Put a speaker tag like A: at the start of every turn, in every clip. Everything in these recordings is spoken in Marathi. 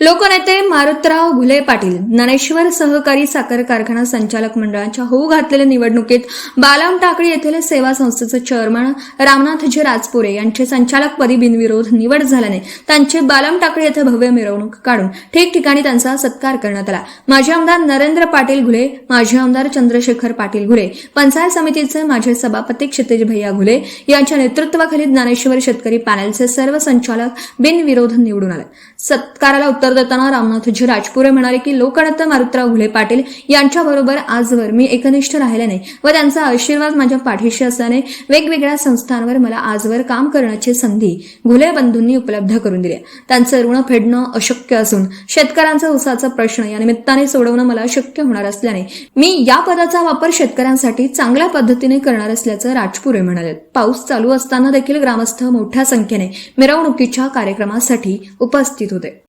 A: लोकनेते मारुतराव घुले पाटील ज्ञानेश्वर सहकारी साखर कारखाना संचालक मंडळाच्या होऊ घातलेल्या निवडणुकीत बालम टाकळी येथील सेवा संस्थेचे चेअरमन रामनाथजी राजपुरे यांची संचालकपदी बिनविरोध निवड झाल्याने त्यांची बालम टाकळी येथे भव्य मिरवणूक काढून ठिकठिकाणी त्यांचा सत्कार करण्यात आला। माजी आमदार नरेंद्र पाटील घुले, माजी आमदार चंद्रशेखर पाटील घुले, पंचायत समितीचे माजी सभापती क्षितिज भैया घुले यांच्या नेतृत्वाखाली ज्ञानेश्वर शेतकरी पॅनलचे सर्व संचालक बिनविरोध निवडून आले। सत्काराला उत्तर देताना रामनाथजी राजपुरे म्हणाले की लोकनेते मारुतराव घुले पाटील यांच्याबरोबर आजवर मी एकनिष्ठ राहिल्याने व त्यांचा आशीर्वाद माझ्या पाठीशी असल्याने वेगवेगळ्या संस्थांवर मला आजवर काम करण्याची संधी घुले बंधूंनी उपलब्ध करून दिली। त्यांचे ऋण फेडणं अशक्य असून शेतकऱ्यांचा ऊसाचा प्रश्न या निमित्ताने सोडवणं मला शक्य होणार असल्याने मी या पदाचा वापर शेतकऱ्यांसाठी चांगल्या पद्धतीने करणार असल्याचं राजपुरे म्हणाले। पाऊस चालू असताना देखील ग्रामस्थ मोठ्या संख्येने मिरवणुकीच्या कार्यक्रमासाठी उपस्थित होते।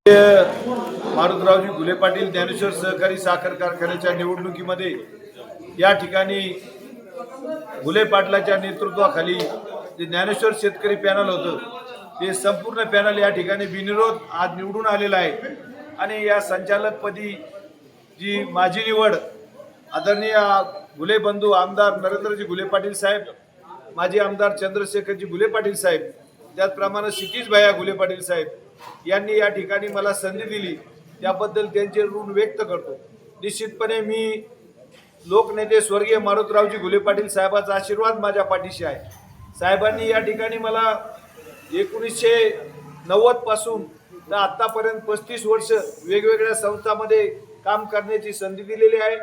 B: मारुतरावजी घुले पाटील ज्ञानेश्वर सहकारी साखर कारखान्याच्या निवडणुकीमध्ये या ठिकाणी घुले पाटलाच्या नेतृत्वाखाली जे ज्ञानेश्वर शेतकरी पॅनल होतं ते संपूर्ण पॅनल या ठिकाणी बिनविरोध आज निवडून आलेला आहे। आणि या संचालकपदी जी माझी निवड आदरणीय घुले बंधू आमदार नरेंद्रजी घुले पाटील साहेब, माजी आमदार चंद्रशेखरजी घुले पाटील साहेब, त्याचप्रमाणे क्षितिज भैया घुले पाटील साहेब यांनी या ठिकाणी मला संधी दिली, त्याबद्दल त्यांचे ऋण व्यक्त करतो। निश्चितपणे मी लोकनेते स्वर्गीय मारुतरावजी घुले पाटील साहेबांचा आशीर्वाद माझ्या पाठीशी आहे। साहेबांनी या ठिकाणी मला 1990 पासून तर आतापर्यंत 35 वर्ष वेगवेगळ्या संस्थांमध्ये काम करण्याची संधी दिलेली आहे।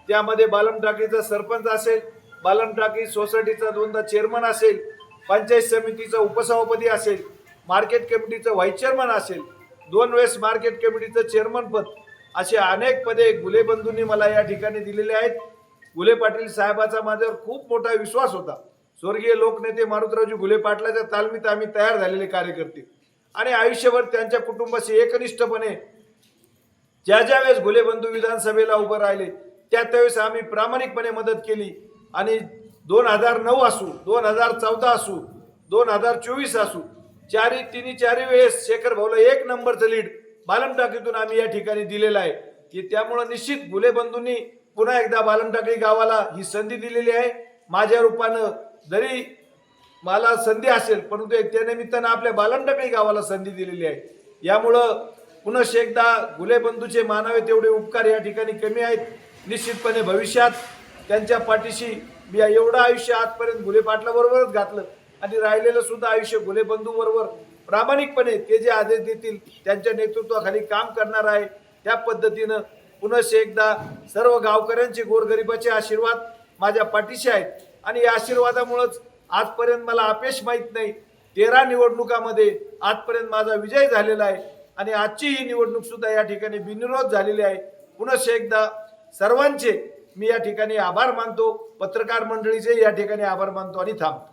B: त्यामध्ये बालम टाकीचा सरपंच असेल, बालम टाकी सोसायटीचा 2दा चेअरमन असेल, पंचायत समितीचा उपसभापती असेल, मार्केट कमिटीचं व्हाईस चेअरमन असेल, 2 वेळेस मार्केट कमिटीचं चेअरमन पद, असे अनेक पदे घुले बंधूंनी मला या ठिकाणी दिलेले आहेत। घुले पाटील साहेबाचा माझ्यावर खूप मोठा विश्वास होता। स्वर्गीय लोकनेते मारुतरावजी घुले पाटलाच्या तालमीत आम्ही तयार झालेले कार्यकर्ते आणि आयुष्यभर त्यांच्या कुटुंबाशी एकनिष्ठपणे ज्या वेळेस घुले बंधू विधानसभेला उभे राहिले त्यावेळेस आम्ही प्रामाणिकपणे मदत केली। आणि 2009 असू, 2014 असू, 2024 असू, चारी वेळेस शेखर भाऊला 1 नंबरचं लीड बालम टाकीतून आम्ही या ठिकाणी दिलेला आहे। की त्यामुळे निश्चित घुले बंधूंनी पुन्हा एकदा बालम टाकी गावाला ही संधी दिलेली आहे। माझ्या रूपानं जरी मला संधी असेल परंतु त्या निमित्तानं आपल्या बालम टाकी गावाला संधी दिलेली आहे। यामुळं पुन्हा एकदा घुले बंधूचे मानावे तेवढे उपकार या ठिकाणी कमी आहेत। निश्चितपणे भविष्यात त्यांच्या पाठीशी मी एवढं आयुष्य आजपर्यंत घुले पाटलाबरोबरच घातलं आणि राहिलेलं सुद्धा आयुष्य घुले बंधू बरोबर प्रामाणिकपणे ते जे आदेश देतील त्यांच्या नेतृत्वाखाली काम करणार आहे। त्या पद्धतीनं पुन्हा एकदा सर्व गावकऱ्यांचे गोरगरिबाचे आशीर्वाद माझ्या पाठीशी आहेत आणि या आशीर्वादामुळेच आजपर्यंत मला अपयश माहीत नाही। 13 निवडणुकामध्ये आजपर्यंत माझा विजय झालेला आहे आणि आजची ही निवडणूक सुद्धा या ठिकाणी बिनविरोध झालेली आहे। पुन्हा एकदा सर्वांचे मी या ठिकाणी आभार मानतो, पत्रकार मंडळीचे या ठिकाणी आभार मानतो आणि थांबतो।